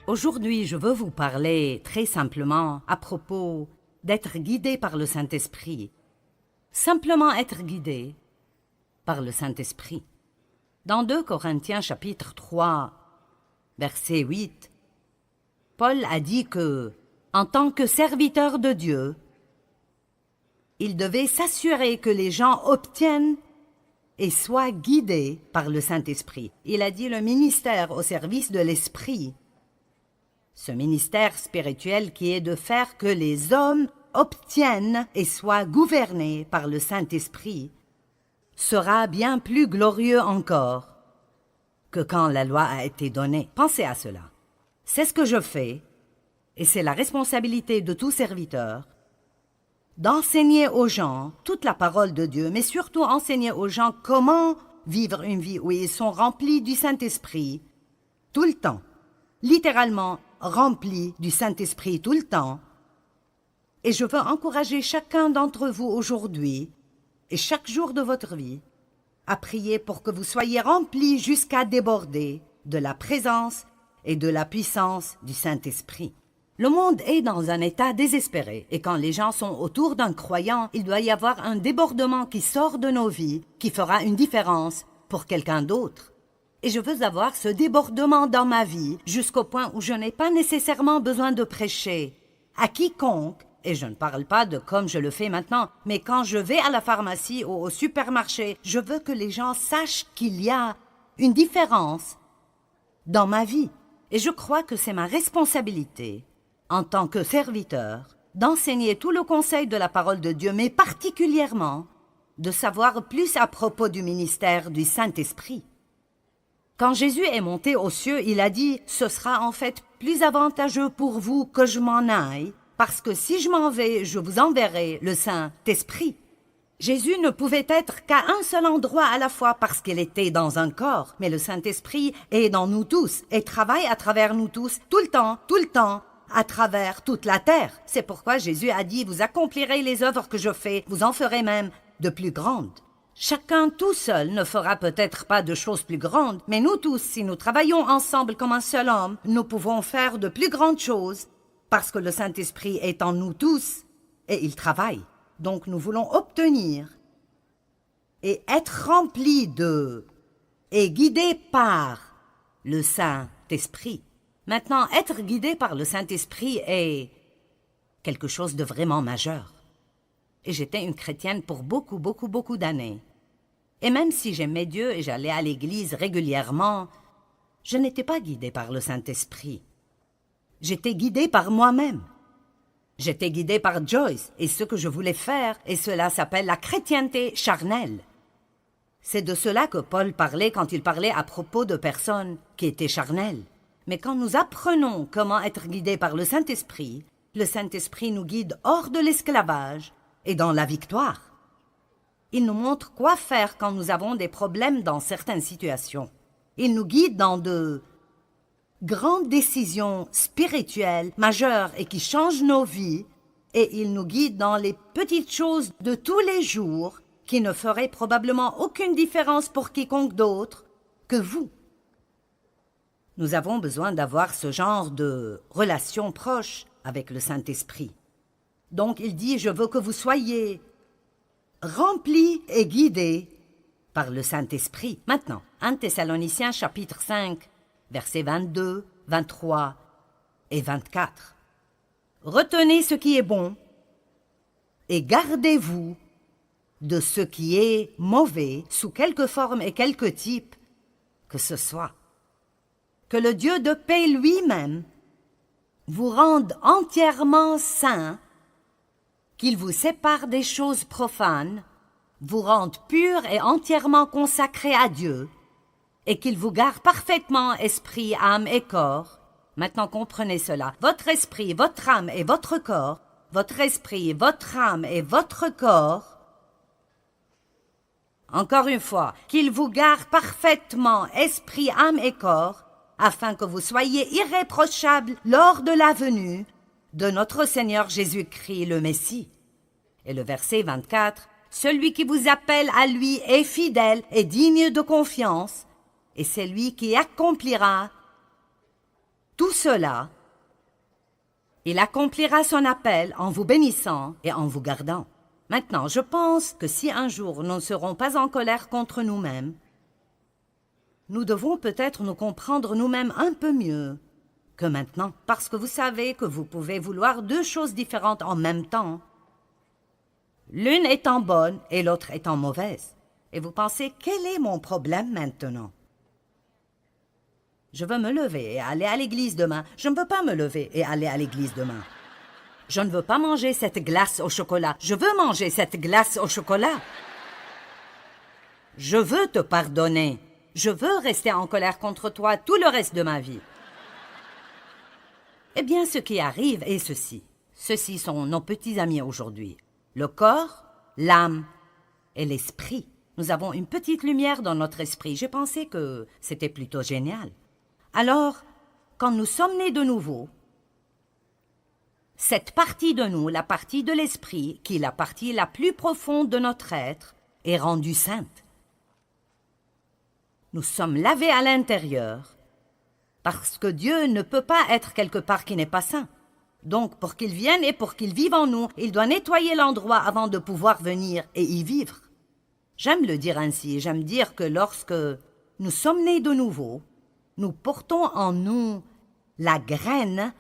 Aujourd'hui, je veux vous parler très simplement à propos d'être guidé par le Saint-Esprit. Simplement être guidé par le Saint-Esprit. Dans 2 Corinthiens chapitre 3, verset 8, Paul a dit que, en tant que serviteur de Dieu, il devait s'assurer que les gens obtiennent et soient guidés par le Saint-Esprit. Il a dit le ministère au service de l'Esprit. Ce ministère spirituel qui est de faire que les hommes obtiennent et soient gouvernés par le Saint-Esprit sera bien plus glorieux encore que quand la loi a été donnée. Pensez à cela. C'est ce que je fais, et c'est la responsabilité de tout serviteur, d'enseigner aux gens toute la parole de Dieu, mais surtout enseigner aux gens comment vivre une vie où ils sont remplis du Saint-Esprit tout le temps, littéralement remplis du Saint-Esprit tout le temps. Et je veux encourager chacun d'entre vous aujourd'hui et chaque jour de votre vie à prier pour que vous soyez remplis jusqu'à déborder de la présence et de la puissance du Saint-Esprit. Le monde est dans un état désespéré et quand les gens sont autour d'un croyant, il doit y avoir un débordement qui sort de nos vies, qui fera une différence pour quelqu'un d'autre. Et je veux avoir ce débordement dans ma vie jusqu'au point où je n'ai pas nécessairement besoin de prêcher à quiconque, et je ne parle pas de comme je le fais maintenant, mais quand je vais à la pharmacie ou au supermarché, je veux que les gens sachent qu'il y a une différence dans ma vie. Et je crois que c'est ma responsabilité, en tant que serviteur, d'enseigner tout le conseil de la parole de Dieu, mais particulièrement de savoir plus à propos du ministère du Saint-Esprit. Quand Jésus est monté aux cieux, il a dit « Ce sera en fait plus avantageux pour vous que je m'en aille, parce que si je m'en vais, je vous enverrai le Saint-Esprit. » Jésus ne pouvait être qu'à un seul endroit à la fois parce qu'il était dans un corps, mais le Saint-Esprit est dans nous tous et travaille à travers nous tous, tout le temps, à travers toute la terre. C'est pourquoi Jésus a dit « Vous accomplirez les œuvres que je fais, vous en ferez même de plus grandes. » Chacun tout seul ne fera peut-être pas de choses plus grandes, mais nous tous, si nous travaillons ensemble comme un seul homme, nous pouvons faire de plus grandes choses parce que le Saint-Esprit est en nous tous et il travaille. Donc nous voulons obtenir et être remplis de et guidés par le Saint-Esprit. Maintenant, être guidé par le Saint-Esprit est quelque chose de vraiment majeur. Et j'étais une chrétienne pour beaucoup d'années. Et même si j'aimais Dieu et j'allais à l'église régulièrement, je n'étais pas guidée par le Saint-Esprit. J'étais guidée par moi-même. J'étais guidée par Joyce et ce que je voulais faire, et cela s'appelle la chrétienté charnelle. C'est de cela que Paul parlait quand il parlait à propos de personnes qui étaient charnelles. Mais quand nous apprenons comment être guidés par le Saint-Esprit nous guide hors de l'esclavage et dans la victoire. Il nous montre quoi faire quand nous avons des problèmes dans certaines situations. Il nous guide dans de grandes décisions spirituelles majeures et qui changent nos vies, et il nous guide dans les petites choses de tous les jours qui ne feraient probablement aucune différence pour quiconque d'autre que vous. Nous avons besoin d'avoir ce genre de relation proche avec le Saint-Esprit. Donc il dit « Je veux que vous soyez remplis et guidés par le Saint-Esprit. » Maintenant, 1 Thessaloniciens chapitre 5, versets 22, 23 et 24. « Retenez ce qui est bon et gardez-vous de ce qui est mauvais sous quelque forme et quelque type que ce soit. Que le Dieu de paix lui-même vous rende entièrement saints, qu'il vous sépare des choses profanes, vous rende purs et entièrement consacrés à Dieu, et qu'il vous garde parfaitement esprit, âme et corps. Maintenant comprenez cela. Votre esprit, votre âme et votre corps, votre esprit, votre âme et votre corps. Encore une fois, qu'il vous garde parfaitement esprit, âme et corps, afin que vous soyez irréprochables lors de la venue de notre Seigneur Jésus-Christ le Messie. Et le verset 24, « Celui qui vous appelle à lui est fidèle et digne de confiance, et c'est lui qui accomplira Tout cela, il accomplira son appel en vous bénissant et en vous gardant. Maintenant, je pense que si un jour nous ne serons pas en colère contre nous-mêmes, nous devons peut-être nous comprendre nous-mêmes un peu mieux que maintenant, parce que vous savez que vous pouvez vouloir deux choses différentes en même temps, l'une étant bonne et l'autre étant mauvaise. Et vous pensez, quel est mon problème maintenant? Je veux me lever et aller à l'église demain. Je ne veux pas me lever et aller à l'église demain. Je ne veux pas manger cette glace au chocolat. Je veux manger cette glace au chocolat. Je veux te pardonner. Je veux rester en colère contre toi tout le reste de ma vie. Eh bien, ce qui arrive est ceci. Ceux-ci sont nos petits amis aujourd'hui. Le corps, l'âme et l'esprit. Nous avons une petite lumière dans notre esprit. J'ai pensé que c'était plutôt génial. Alors, quand nous sommes nés de nouveau, cette partie de nous, la partie de l'esprit, qui est la partie la plus profonde de notre être, est rendue sainte. Nous sommes lavés à l'intérieur, parce que Dieu ne peut pas être quelque part qui n'est pas saint. Donc, pour qu'il vienne et pour qu'il vive en nous, il doit nettoyer l'endroit avant de pouvoir venir et y vivre. J'aime le dire ainsi, j'aime dire que lorsque nous sommes nés de nouveau, nous portons en nous la graine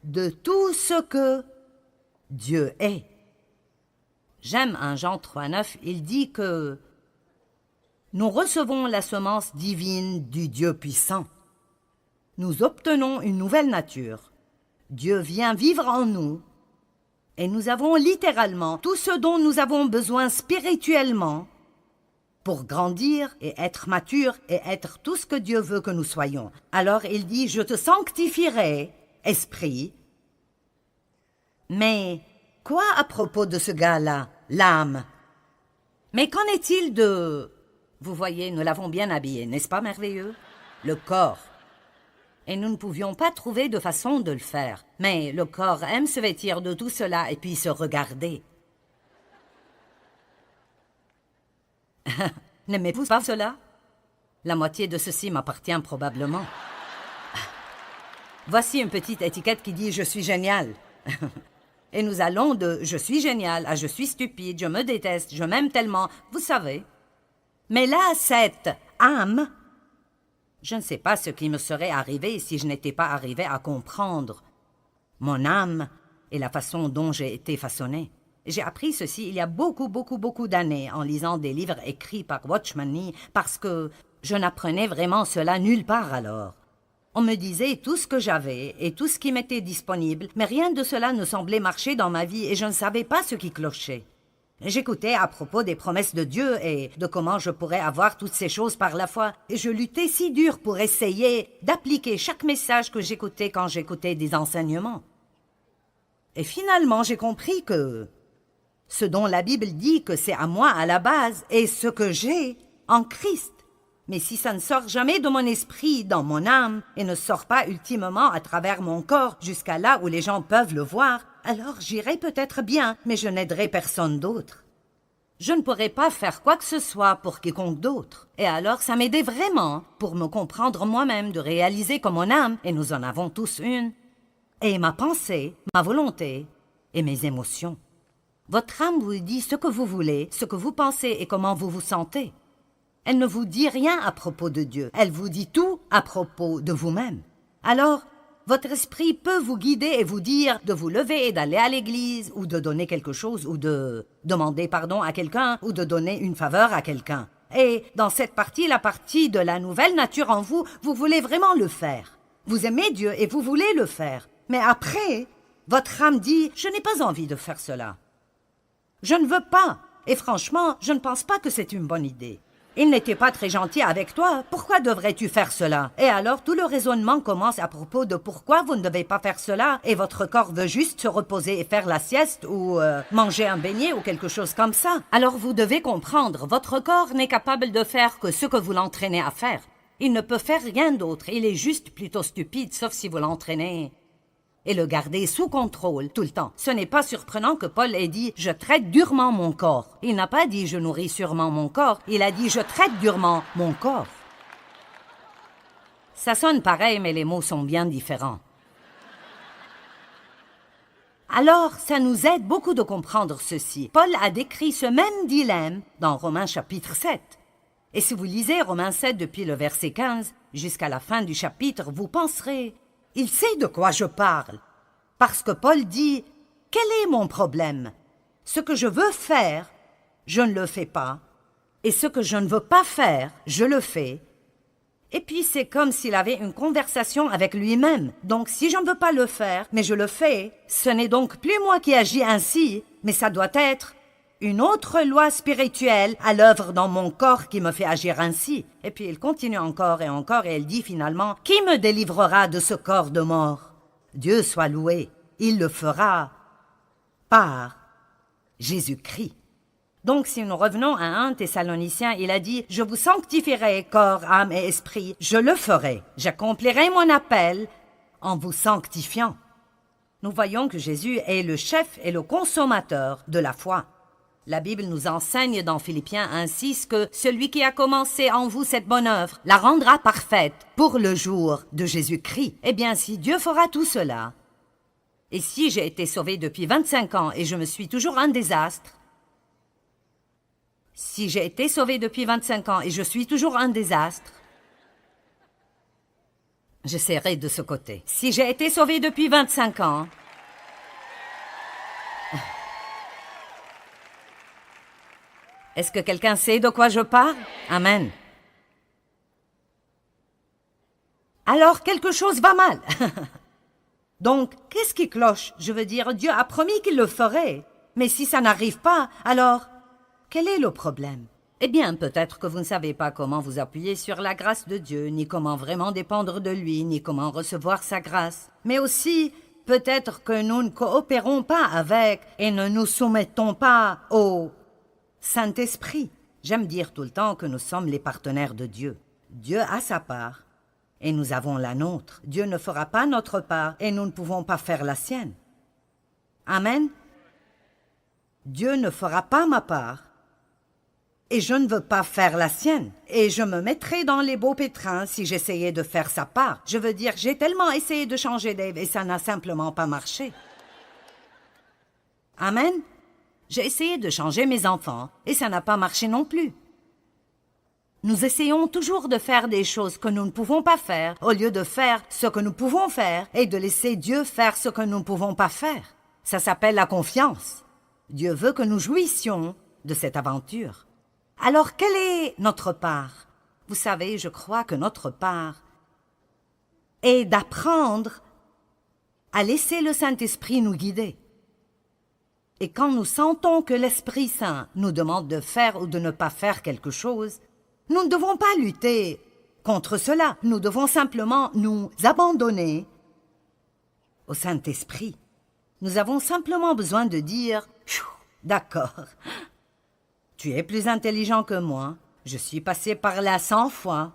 de tout ce que Dieu est. J'aime un Jean 3,9, il dit que nous recevons la semence divine du Dieu puissant. Nous obtenons une nouvelle nature. Dieu vient vivre en nous et nous avons littéralement tout ce dont nous avons besoin spirituellement pour grandir et être mature et être tout ce que Dieu veut que nous soyons. Alors il dit, je te sanctifierai, esprit. Mais quoi à propos de ce gars-là, l'âme? Mais qu'en est-il de... Vous voyez, nous l'avons bien habillé, n'est-ce pas merveilleux? Le corps. Et nous ne pouvions pas trouver de façon de le faire. Mais le corps aime se vêtir de tout cela et puis se regarder. N'aimez-vous pas cela? La moitié de ceci m'appartient probablement. Voici une petite étiquette qui dit « Je suis génial ». Et nous allons de « Je suis génial » à « Je suis stupide, je me déteste, je m'aime tellement », vous savez. Mais là, cette âme, je ne sais pas ce qui me serait arrivé si je n'étais pas arrivé à comprendre mon âme et la façon dont j'ai été façonné. J'ai appris ceci il y a beaucoup d'années en lisant des livres écrits par Watchman Nee parce que je n'apprenais vraiment cela nulle part alors. On me disait tout ce que j'avais et tout ce qui m'était disponible, mais rien de cela ne semblait marcher dans ma vie et je ne savais pas ce qui clochait. J'écoutais à propos des promesses de Dieu et de comment je pourrais avoir toutes ces choses par la foi, et je luttais si dur pour essayer d'appliquer chaque message que j'écoutais quand j'écoutais des enseignements. Et finalement, j'ai compris que ce dont la Bible dit que c'est à moi à la base est ce que j'ai en Christ. Mais si ça ne sort jamais de mon esprit, dans mon âme, et ne sort pas ultimement à travers mon corps jusqu'à là où les gens peuvent le voir, alors j'irai peut-être bien, mais je n'aiderai personne d'autre. Je ne pourrai pas faire quoi que ce soit pour quiconque d'autre. Et alors ça m'aidait vraiment pour me comprendre moi-même, de réaliser que mon âme, et nous en avons tous une, et ma pensée, ma volonté et mes émotions. Votre âme vous dit ce que vous voulez, ce que vous pensez et comment vous vous sentez. Elle ne vous dit rien à propos de Dieu, elle vous dit tout à propos de vous-même. Alors, votre esprit peut vous guider et vous dire de vous lever et d'aller à l'église, ou de donner quelque chose, ou de demander pardon à quelqu'un, ou de donner une faveur à quelqu'un. Et dans cette partie, la partie de la nouvelle nature en vous, vous voulez vraiment le faire. Vous aimez Dieu et vous voulez le faire. Mais après, votre âme dit « Je n'ai pas envie de faire cela. Je ne veux pas. Et franchement, je ne pense pas que c'est une bonne idée. Il n'était pas très gentil avec toi, pourquoi devrais-tu faire cela? Et alors tout le raisonnement commence à propos de pourquoi vous ne devez pas faire cela, et votre corps veut juste se reposer et faire la sieste, ou manger un beignet, ou quelque chose comme ça. Alors vous devez comprendre, votre corps n'est capable de faire que ce que vous l'entraînez à faire. Il ne peut faire rien d'autre, il est juste plutôt stupide, sauf si vous l'entraînez et le garder sous contrôle tout le temps. Ce n'est pas surprenant que Paul ait dit « Je traite durement mon corps ». Il n'a pas dit « Je nourris sûrement mon corps », il a dit « Je traite durement mon corps ». Ça sonne pareil, mais les mots sont bien différents. Alors, ça nous aide beaucoup de comprendre ceci. Paul a décrit ce même dilemme dans Romains chapitre 7. Et si vous lisez Romains 7 depuis le verset 15 jusqu'à la fin du chapitre, vous penserez, il sait de quoi je parle. Parce que Paul dit, quel est mon problème? Ce que je veux faire, je ne le fais pas. Et ce que je ne veux pas faire, je le fais. Et puis c'est comme s'il avait une conversation avec lui-même. Donc si je ne veux pas le faire, mais je le fais, ce n'est donc plus moi qui agis ainsi, mais ça doit être une autre loi spirituelle à l'œuvre dans mon corps qui me fait agir ainsi. Et puis il continue encore et il dit finalement, qui me délivrera de ce corps de mort? Dieu soit loué, il le fera par Jésus-Christ. Donc, si nous revenons à 1 Thessaloniciens, il a dit « Je vous sanctifierai, corps, âme et esprit. Je le ferai. J'accomplirai mon appel en vous sanctifiant. » Nous voyons que Jésus est le chef et le consommateur de la foi. La Bible nous enseigne dans Philippiens 1,6 que celui qui a commencé en vous cette bonne œuvre la rendra parfaite pour le jour de Jésus-Christ. Eh bien, si Dieu fera tout cela, et si j'ai été sauvé depuis 25 ans et je me suis toujours un désastre, si j'ai été sauvé depuis 25 ans et je suis toujours un désastre, j'essaierai de ce côté. Si j'ai été sauvé depuis 25 ans, est-ce que quelqu'un sait de quoi je parle? Amen. Alors quelque chose va mal. Donc, qu'est-ce qui cloche? Je veux dire, Dieu a promis qu'il le ferait. Mais si ça n'arrive pas, alors, quel est le problème? Eh bien, peut-être que vous ne savez pas comment vous appuyer sur la grâce de Dieu, ni comment vraiment dépendre de lui, ni comment recevoir sa grâce. Mais aussi, peut-être que nous ne coopérons pas avec et ne nous soumettons pas au Saint-Esprit. J'aime dire tout le temps que nous sommes les partenaires de Dieu. Dieu a sa part et nous avons la nôtre. Dieu ne fera pas notre part et nous ne pouvons pas faire la sienne. Amen. Dieu ne fera pas ma part et je ne veux pas faire la sienne. Et je me mettrais dans les beaux pétrins si j'essayais de faire sa part. Je veux dire, j'ai tellement essayé de changer Dave et ça n'a simplement pas marché. Amen. J'ai essayé de changer mes enfants et ça n'a pas marché non plus. Nous essayons toujours de faire des choses que nous ne pouvons pas faire au lieu de faire ce que nous pouvons faire et de laisser Dieu faire ce que nous ne pouvons pas faire. Ça s'appelle la confiance. Dieu veut que nous jouissions de cette aventure. Alors, quelle est notre part? Vous savez, je crois que notre part est d'apprendre à laisser le Saint-Esprit nous guider. Et quand nous sentons que l'Esprit Saint nous demande de faire ou de ne pas faire quelque chose, nous ne devons pas lutter contre cela. Nous devons simplement nous abandonner au Saint-Esprit. Nous avons simplement besoin de dire « D'accord, tu es plus intelligent que moi, je suis passé par là 100 fois.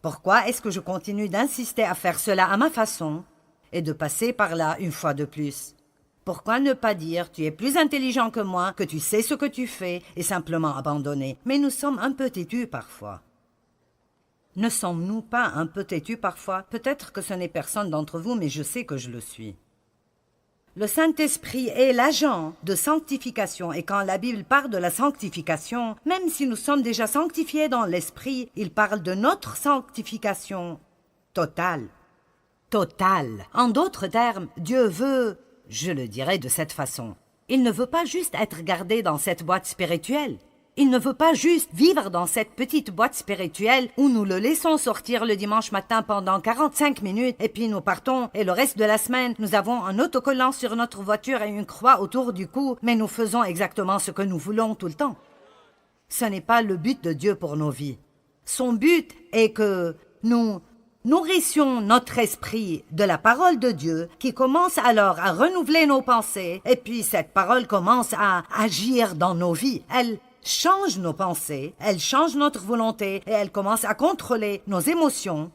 Pourquoi est-ce que je continue d'insister à faire cela à ma façon et de passer par là une fois de plus ? Pourquoi ne pas dire « Tu es plus intelligent que moi, que tu sais ce que tu fais » et simplement abandonner? Mais nous sommes un peu têtus parfois. Ne sommes-nous pas un peu têtus parfois? Peut-être que ce n'est personne d'entre vous, mais je sais que je le suis. Le Saint-Esprit est l'agent de sanctification et quand la Bible parle de la sanctification, même si nous sommes déjà sanctifiés dans l'Esprit, il parle de notre sanctification totale. Totale. En d'autres termes, Dieu veut, je le dirais de cette façon, il ne veut pas juste être gardé dans cette boîte spirituelle. Il ne veut pas juste vivre dans cette petite boîte spirituelle où nous le laissons sortir le dimanche matin pendant 45 minutes et puis nous partons et le reste de la semaine, nous avons un autocollant sur notre voiture et une croix autour du cou, mais nous faisons exactement ce que nous voulons tout le temps. Ce n'est pas le but de Dieu pour nos vies. Son but est que nous nourrissions notre esprit de la parole de Dieu qui commence alors à renouveler nos pensées et puis cette parole commence à agir dans nos vies. Elle change nos pensées, elle change notre volonté et elle commence à contrôler nos émotions.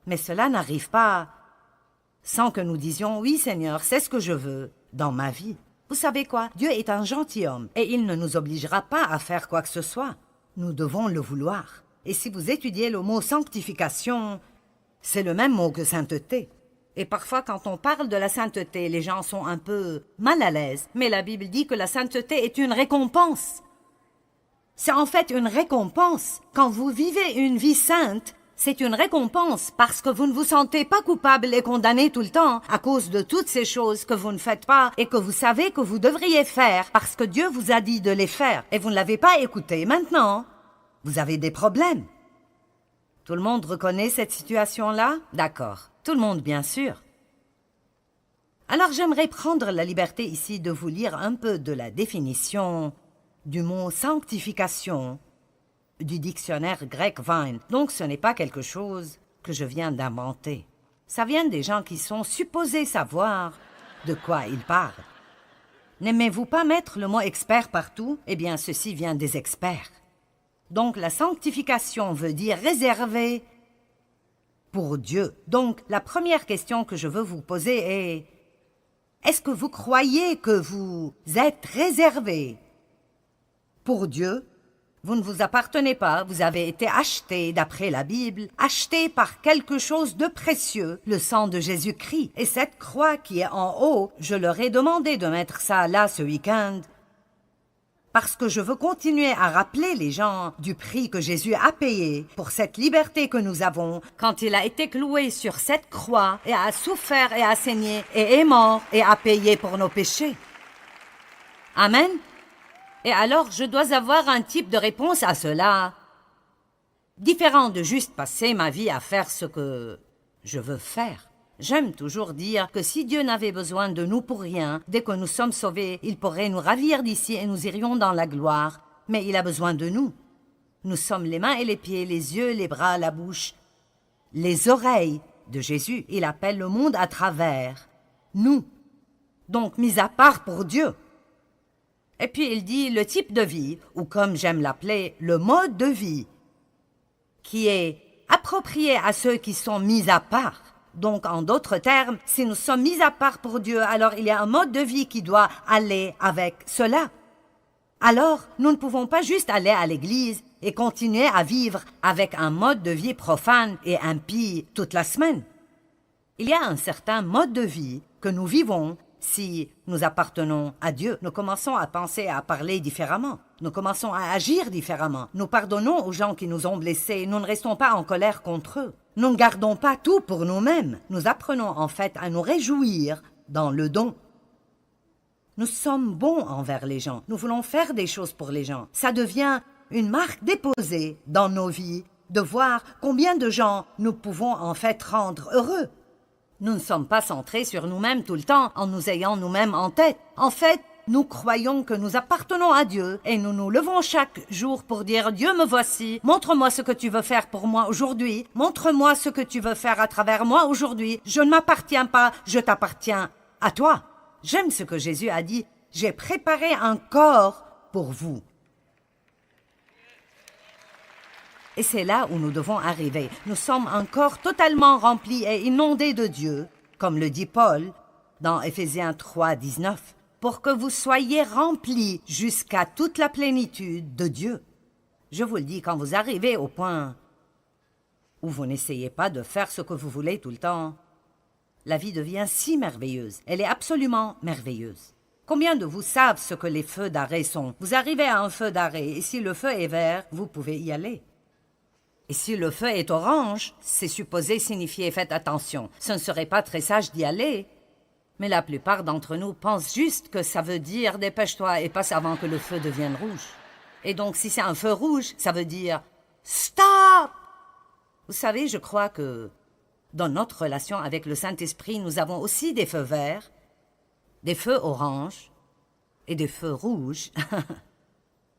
Mais cela n'arrive pas sans que nous disions « Oui Seigneur, c'est ce que je veux dans ma vie ». Vous savez quoi? Dieu est un gentilhomme et il ne nous obligera pas à faire quoi que ce soit. Nous devons le vouloir. Et si vous étudiez le mot « sanctification », c'est le même mot que « sainteté ». Et parfois, quand on parle de la sainteté, les gens sont un peu mal à l'aise. Mais la Bible dit que la sainteté est une récompense. C'est en fait une récompense. Quand vous vivez une vie sainte, c'est une récompense parce que vous ne vous sentez pas coupable et condamné tout le temps à cause de toutes ces choses que vous ne faites pas et que vous savez que vous devriez faire parce que Dieu vous a dit de les faire et vous ne l'avez pas écouté. Maintenant, vous avez des problèmes. Tout le monde reconnaît cette situation-là? D'accord. Tout le monde, bien sûr. Alors j'aimerais prendre la liberté ici de vous lire un peu de la définition du mot sanctification du dictionnaire grec Vine. Donc ce n'est pas quelque chose que je viens d'inventer. Ça vient des gens qui sont supposés savoir de quoi ils parlent. N'aimez-vous pas mettre le mot expert partout? Eh bien, ceci vient des experts. Donc la sanctification veut dire réservé pour Dieu. Donc la première question que je veux vous poser est: est-ce que vous croyez que vous êtes réservé pour Dieu? Vous ne vous appartenez pas, vous avez été acheté, d'après la Bible, acheté par quelque chose de précieux, le sang de Jésus-Christ. Et cette croix qui est en haut, je leur ai demandé de mettre ça là ce week-end, parce que je veux continuer à rappeler les gens du prix que Jésus a payé pour cette liberté que nous avons quand il a été cloué sur cette croix et a souffert et a saigné et est mort et a payé pour nos péchés. Amen. Et alors, je dois avoir un type de réponse à cela, différent de juste passer ma vie à faire ce que je veux faire. J'aime toujours dire que si Dieu n'avait besoin de nous pour rien, dès que nous sommes sauvés, il pourrait nous ravir d'ici et nous irions dans la gloire. Mais il a besoin de nous. Nous sommes les mains et les pieds, les yeux, les bras, la bouche, les oreilles de Jésus. Il appelle le monde à travers nous. Donc, mis à part pour Dieu. Et puis il dit le type de vie, ou comme j'aime l'appeler, le mode de vie, qui est approprié à ceux qui sont mis à part. Donc, en d'autres termes, si nous sommes mis à part pour Dieu, alors il y a un mode de vie qui doit aller avec cela. Alors, nous ne pouvons pas juste aller à l'église et continuer à vivre avec un mode de vie profane et impie toute la semaine. Il y a un certain mode de vie que nous vivons si nous appartenons à Dieu. Nous commençons à penser et à parler différemment. Nous commençons à agir différemment. Nous pardonnons aux gens qui nous ont blessés. Nous ne restons pas en colère contre eux. Nous ne gardons pas tout pour nous-mêmes. Nous apprenons en fait à nous réjouir dans le don. Nous sommes bons envers les gens. Nous voulons faire des choses pour les gens. Ça devient une marque déposée dans nos vies de voir combien de gens nous pouvons en fait rendre heureux. Nous ne sommes pas centrés sur nous-mêmes tout le temps en nous ayant nous-mêmes en tête. En fait, nous croyons que nous appartenons à Dieu et nous nous levons chaque jour pour dire « Dieu, me voici, montre-moi ce que tu veux faire pour moi aujourd'hui, montre-moi ce que tu veux faire à travers moi aujourd'hui, je ne m'appartiens pas, je t'appartiens à toi. » J'aime ce que Jésus a dit « J'ai préparé un corps pour vous. » Et c'est là où nous devons arriver. Nous sommes un corps totalement rempli et inondé de Dieu, comme le dit Paul dans Éphésiens 3, 19, pour que vous soyez remplis jusqu'à toute la plénitude de Dieu. Je vous le dis, quand vous arrivez au point où vous n'essayez pas de faire ce que vous voulez tout le temps, la vie devient si merveilleuse. Elle est absolument merveilleuse. Combien de vous savent ce que les feux d'arrêt sont? Vous arrivez à un feu d'arrêt et si le feu est vert, vous pouvez y aller. Et si le feu est orange, c'est supposé signifier « faites attention ». Ce ne serait pas très sage d'y aller. Mais la plupart d'entre nous pensent juste que ça veut dire « dépêche-toi et passe avant que le feu devienne rouge ». Et donc si c'est un feu rouge, ça veut dire « stop ». Vous savez, je crois que dans notre relation avec le Saint-Esprit, nous avons aussi des feux verts, des feux oranges et des feux rouges.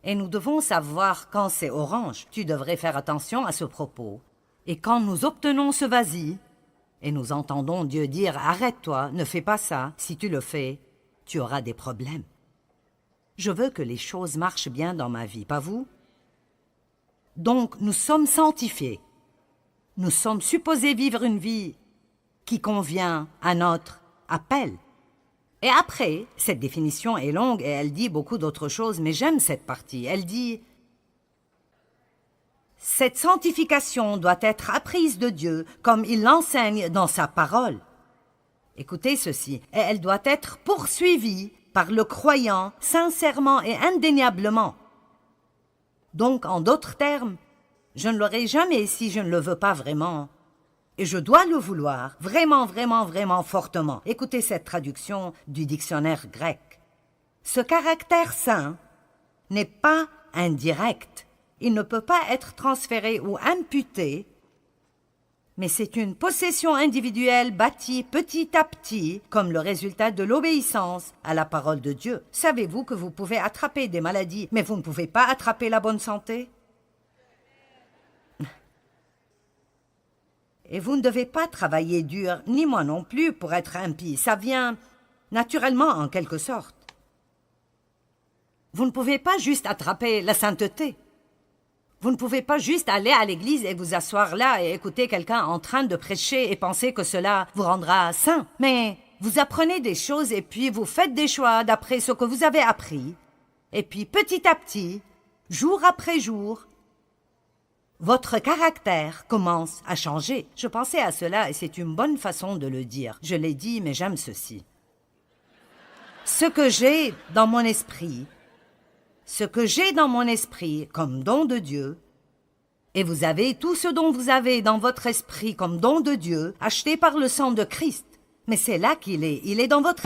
Et nous devons savoir quand c'est orange. Tu devrais faire attention à ce propos. Et quand nous obtenons ce vas-y, et nous entendons Dieu dire « Arrête-toi, ne fais pas ça. Si tu le fais, tu auras des problèmes. » Je veux que les choses marchent bien dans ma vie, pas vous? Donc, nous sommes sanctifiés. Nous sommes supposés vivre une vie qui convient à notre appel. Et après, cette définition est longue et elle dit beaucoup d'autres choses, mais j'aime cette partie. Elle dit « Cette sanctification doit être apprise de Dieu comme il l'enseigne dans sa parole. » Écoutez ceci, et elle doit être poursuivie par le croyant sincèrement et indéniablement. Donc, en d'autres termes, je ne l'aurai jamais si je ne le veux pas vraiment. Et je dois le vouloir, vraiment, vraiment, vraiment fortement. Écoutez cette traduction du dictionnaire grec. Ce caractère saint n'est pas indirect. Il ne peut pas être transféré ou imputé, mais c'est une possession individuelle bâtie petit à petit comme le résultat de l'obéissance à la parole de Dieu. Savez-vous que vous pouvez attraper des maladies, mais vous ne pouvez pas attraper la bonne santé? Et vous ne devez pas travailler dur, ni moi non plus, pour être impie. Ça vient naturellement, en quelque sorte. Vous ne pouvez pas juste attraper la sainteté. Vous ne pouvez pas juste aller à l'église et vous asseoir là et écouter quelqu'un en train de prêcher et penser que cela vous rendra saint. Mais vous apprenez des choses et puis vous faites des choix d'après ce que vous avez appris. Et puis petit à petit, jour après jour, votre caractère commence à changer. Je pensais à cela et c'est une bonne façon de le dire. Je l'ai dit, mais j'aime ceci. Ce que j'ai dans mon esprit comme don de Dieu, et vous avez tout ce dont vous avez dans votre esprit comme don de Dieu, acheté par le sang de Christ. Mais c'est là qu'il est, il est dans votre...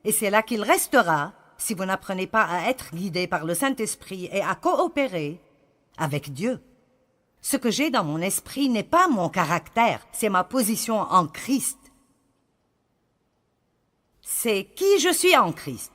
Et c'est là qu'il restera si vous n'apprenez pas à être guidé par le Saint-Esprit et à coopérer avec Dieu. Ce que j'ai dans mon esprit n'est pas mon caractère, c'est ma position en Christ. C'est qui je suis en Christ.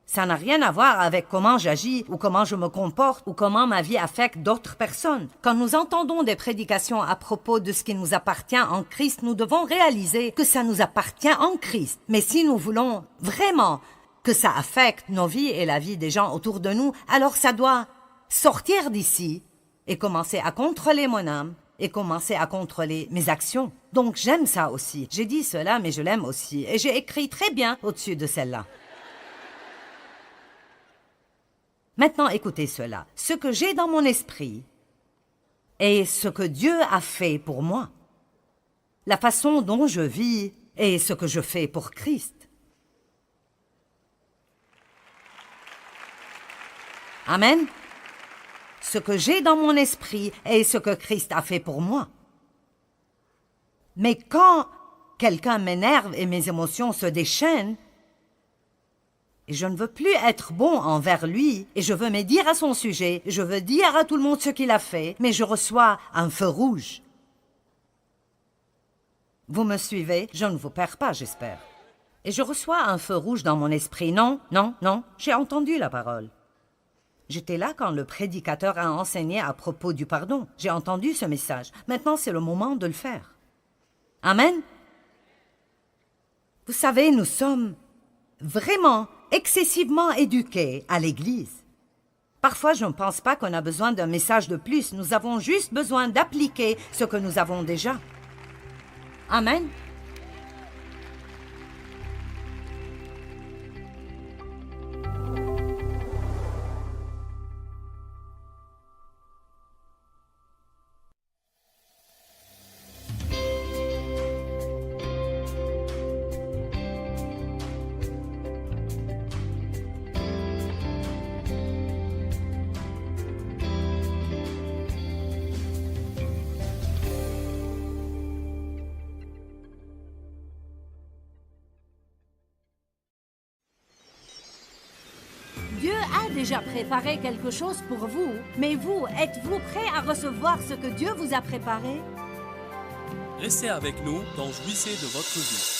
Ça n'a rien à voir avec comment j'agis ou comment je me comporte ou comment ma vie affecte d'autres personnes. Quand nous entendons des prédications à propos de ce qui nous appartient en Christ, nous devons réaliser que ça nous appartient en Christ. Mais si nous voulons vraiment que ça affecte nos vies et la vie des gens autour de nous, alors ça doit sortir d'ici et commencer à contrôler mon âme et commencer à contrôler mes actions. Donc j'aime ça aussi. J'ai dit cela, mais je l'aime aussi. Et j'ai écrit très bien au-dessus de celle-là. Maintenant, écoutez cela. Ce que j'ai dans mon esprit est ce que Dieu a fait pour moi. La façon dont je vis est ce que je fais pour Christ. Amen. Ce que j'ai dans mon esprit est ce que Christ a fait pour moi. Mais quand quelqu'un m'énerve et mes émotions se déchaînent, et je ne veux plus être bon envers lui, et je veux me dire à son sujet, je veux dire à tout le monde ce qu'il a fait, mais je reçois un feu rouge. Vous me suivez? Je ne vous perds pas, j'espère. Et je reçois un feu rouge dans mon esprit. Non, non, non, j'ai entendu la parole. J'étais là quand le prédicateur a enseigné à propos du pardon. J'ai entendu ce message. Maintenant, c'est le moment de le faire. Amen. Vous savez, nous sommes vraiment excessivement éduqués à l'Église. Parfois, je ne pense pas qu'on a besoin d'un message de plus. Nous avons juste besoin d'appliquer ce que nous avons déjà. Amen. déjà préparé quelque chose pour vous, mais vous, êtes-vous prêt à recevoir ce que Dieu vous a préparé? Restez avec nous dans Jouissez de votre vie.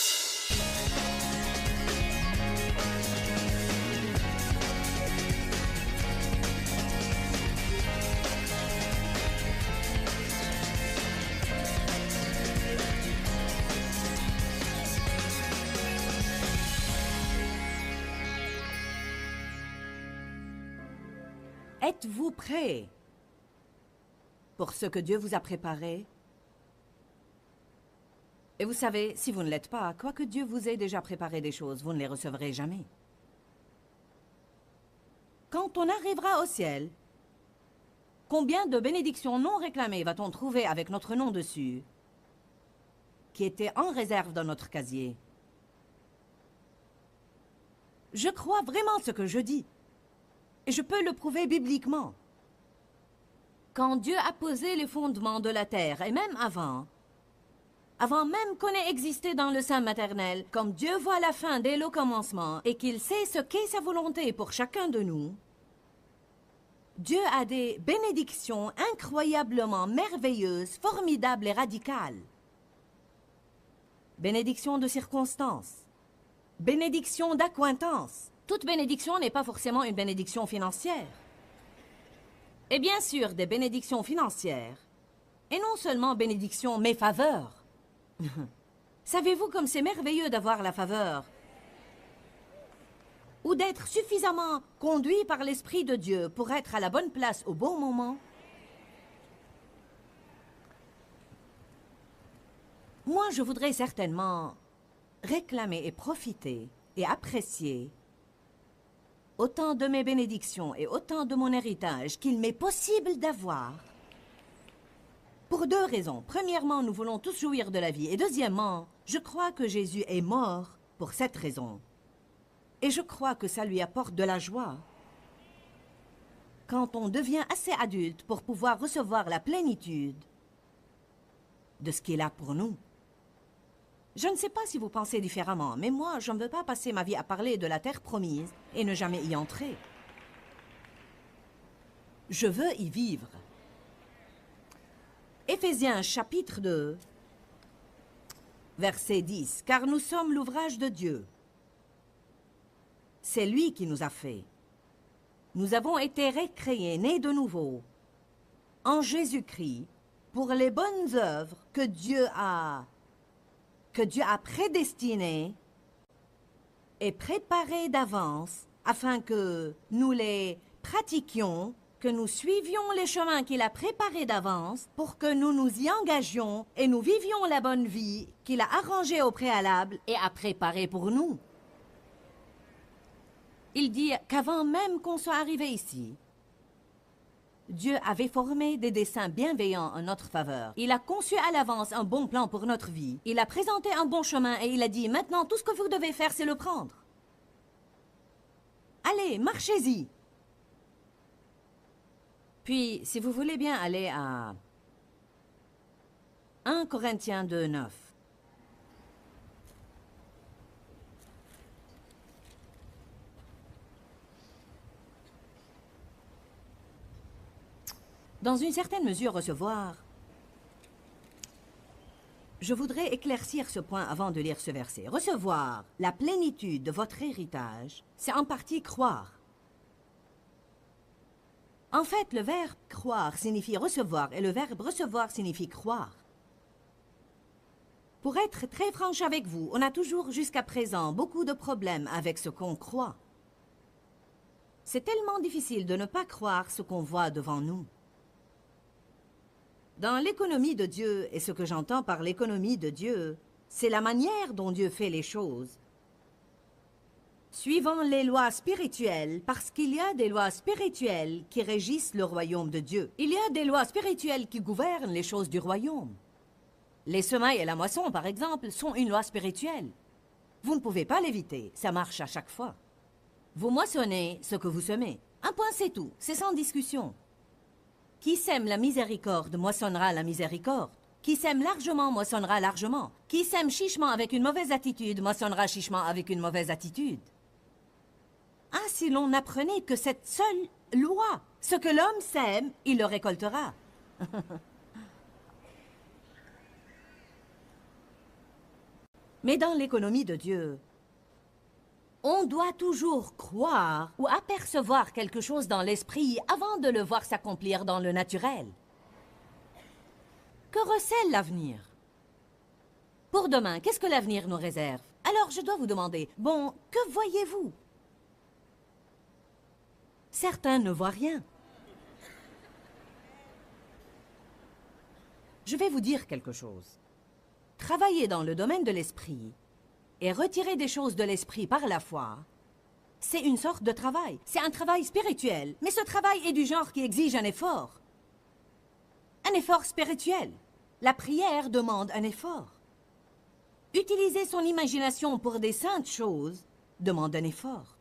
Êtes-vous prêt pour ce que Dieu vous a préparé? Et vous savez, si vous ne l'êtes pas, quoique Dieu vous ait déjà préparé des choses, vous ne les recevrez jamais. Quand on arrivera au ciel, combien de bénédictions non réclamées va-t-on trouver avec notre nom dessus, qui étaient en réserve dans notre casier? Je crois vraiment ce que je dis. Et je peux le prouver bibliquement. Quand Dieu a posé les fondements de la terre, et même avant même qu'on ait existé dans le sein maternel, comme Dieu voit la fin dès le commencement, et qu'il sait ce qu'est sa volonté pour chacun de nous, Dieu a des bénédictions incroyablement merveilleuses, formidables et radicales. Bénédiction de circonstances, bénédiction d'accointance. Toute bénédiction n'est pas forcément une bénédiction financière. Et bien sûr, des bénédictions financières. Et non seulement bénédictions, mais faveurs. Savez-vous comme c'est merveilleux d'avoir la faveur? Ou d'être suffisamment conduit par l'Esprit de Dieu pour être à la bonne place au bon moment? Moi, je voudrais certainement réclamer et profiter et apprécier autant de mes bénédictions et autant de mon héritage qu'il m'est possible d'avoir. Pour deux raisons. Premièrement, nous voulons tous jouir de la vie. Et deuxièmement, je crois que Jésus est mort pour cette raison. Et je crois que ça lui apporte de la joie. Quand on devient assez adulte pour pouvoir recevoir la plénitude de ce qu'il a pour nous. Je ne sais pas si vous pensez différemment, mais moi, je ne veux pas passer ma vie à parler de la terre promise et ne jamais y entrer. Je veux y vivre. Éphésiens chapitre 2, verset 10. Car nous sommes l'ouvrage de Dieu. C'est lui qui nous a fait. Nous avons été récréés, nés de nouveau, en Jésus-Christ, pour les bonnes œuvres que Dieu a prédestinées et préparées d'avance afin que nous les pratiquions, que nous suivions les chemins qu'il a préparés d'avance pour que nous nous y engagions et nous vivions la bonne vie qu'il a arrangée au préalable et a préparée pour nous. Il dit qu'avant même qu'on soit arrivé ici, Dieu avait formé des desseins bienveillants en notre faveur. Il a conçu à l'avance un bon plan pour notre vie. Il a présenté un bon chemin et il a dit, maintenant, tout ce que vous devez faire, c'est le prendre. Allez, marchez-y. Puis, si vous voulez bien aller à 1 Corinthiens 2, 9. Dans une certaine mesure, recevoir. Je voudrais éclaircir ce point avant de lire ce verset. Recevoir la plénitude de votre héritage, c'est en partie croire. En fait, le verbe croire signifie recevoir et le verbe recevoir signifie croire. Pour être très franche avec vous, on a toujours jusqu'à présent beaucoup de problèmes avec ce qu'on croit. C'est tellement difficile de ne pas croire ce qu'on voit devant nous. Dans l'économie de Dieu, et ce que j'entends par l'économie de Dieu, c'est la manière dont Dieu fait les choses. Suivant les lois spirituelles, parce qu'il y a des lois spirituelles qui régissent le royaume de Dieu. Il y a des lois spirituelles qui gouvernent les choses du royaume. Les semailles et la moisson, par exemple, sont une loi spirituelle. Vous ne pouvez pas l'éviter, ça marche à chaque fois. Vous moissonnez ce que vous semez. Un point, c'est tout, c'est sans discussion. Qui sème la miséricorde moissonnera la miséricorde. Qui sème largement moissonnera largement. Qui sème chichement avec une mauvaise attitude moissonnera chichement avec une mauvaise attitude. Ah, si l'on apprenait que cette seule loi, ce que l'homme sème, il le récoltera. Mais dans l'économie de Dieu, on doit toujours croire ou apercevoir quelque chose dans l'esprit avant de le voir s'accomplir dans le naturel. Que recèle l'avenir? Pour demain, qu'est-ce que l'avenir nous réserve? Alors je dois vous demander, bon, que voyez-vous? Certains ne voient rien. Je vais vous dire quelque chose. Travailler dans le domaine de l'esprit et retirer des choses de l'esprit par la foi, c'est une sorte de travail. C'est un travail spirituel, mais ce travail est du genre qui exige un effort. Un effort spirituel. La prière demande un effort. Utiliser son imagination pour des saintes choses demande un effort.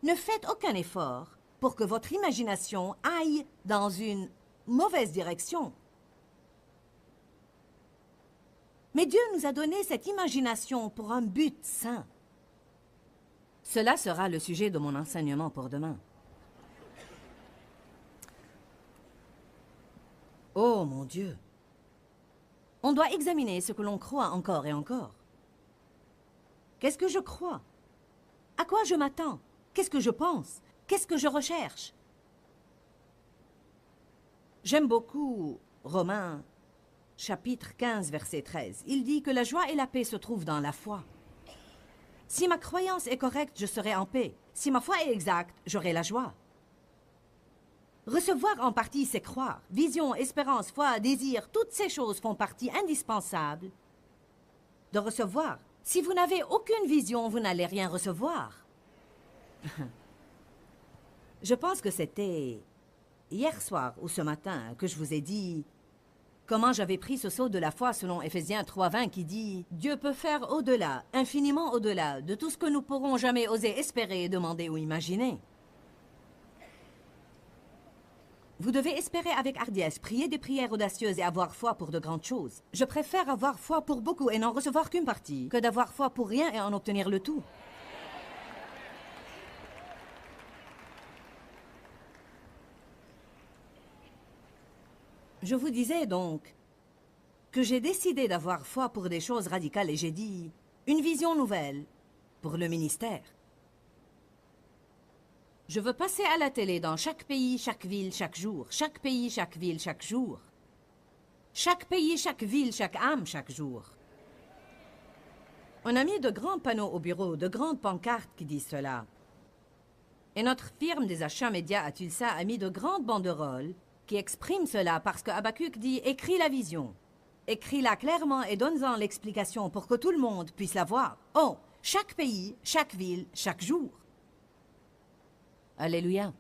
Ne faites aucun effort pour que votre imagination aille dans une mauvaise direction. Mais Dieu nous a donné cette imagination pour un but saint. Cela sera le sujet de mon enseignement pour demain. Oh mon Dieu! On doit examiner ce que l'on croit encore et encore. Qu'est-ce que je crois? À quoi je m'attends? Qu'est-ce que je pense? Qu'est-ce que je recherche? J'aime beaucoup Romains, chapitre 15, verset 13. Il dit que la joie et la paix se trouvent dans la foi. Si ma croyance est correcte, je serai en paix. Si ma foi est exacte, j'aurai la joie. Recevoir en partie, c'est croire. Vision, espérance, foi, désir, toutes ces choses font partie indispensable de recevoir. Si vous n'avez aucune vision, vous n'allez rien recevoir. Je pense que c'était hier soir ou ce matin que je vous ai dit comment j'avais pris ce saut de la foi selon Éphésiens 3:20 qui dit « Dieu peut faire au-delà, infiniment au-delà, de tout ce que nous pourrons jamais oser espérer, demander ou imaginer. » Vous devez espérer avec hardiesse, prier des prières audacieuses et avoir foi pour de grandes choses. Je préfère avoir foi pour beaucoup et n'en recevoir qu'une partie, que d'avoir foi pour rien et en obtenir le tout. Je vous disais donc que j'ai décidé d'avoir foi pour des choses radicales et j'ai dit une vision nouvelle pour le ministère. Je veux passer à la télé dans chaque pays, chaque ville, chaque jour. Chaque pays, chaque ville, chaque jour. Chaque pays, chaque ville, chaque âme, chaque jour. On a mis de grands panneaux au bureau, de grandes pancartes qui disent cela. Et notre firme des achats médias à Tulsa a mis de grandes banderoles qui expriment cela parce que Habakkuk dit « Écris la vision ». Écris-la clairement et donne-en l'explication pour que tout le monde puisse la voir. Oh, chaque pays, chaque ville, chaque jour. Alléluia.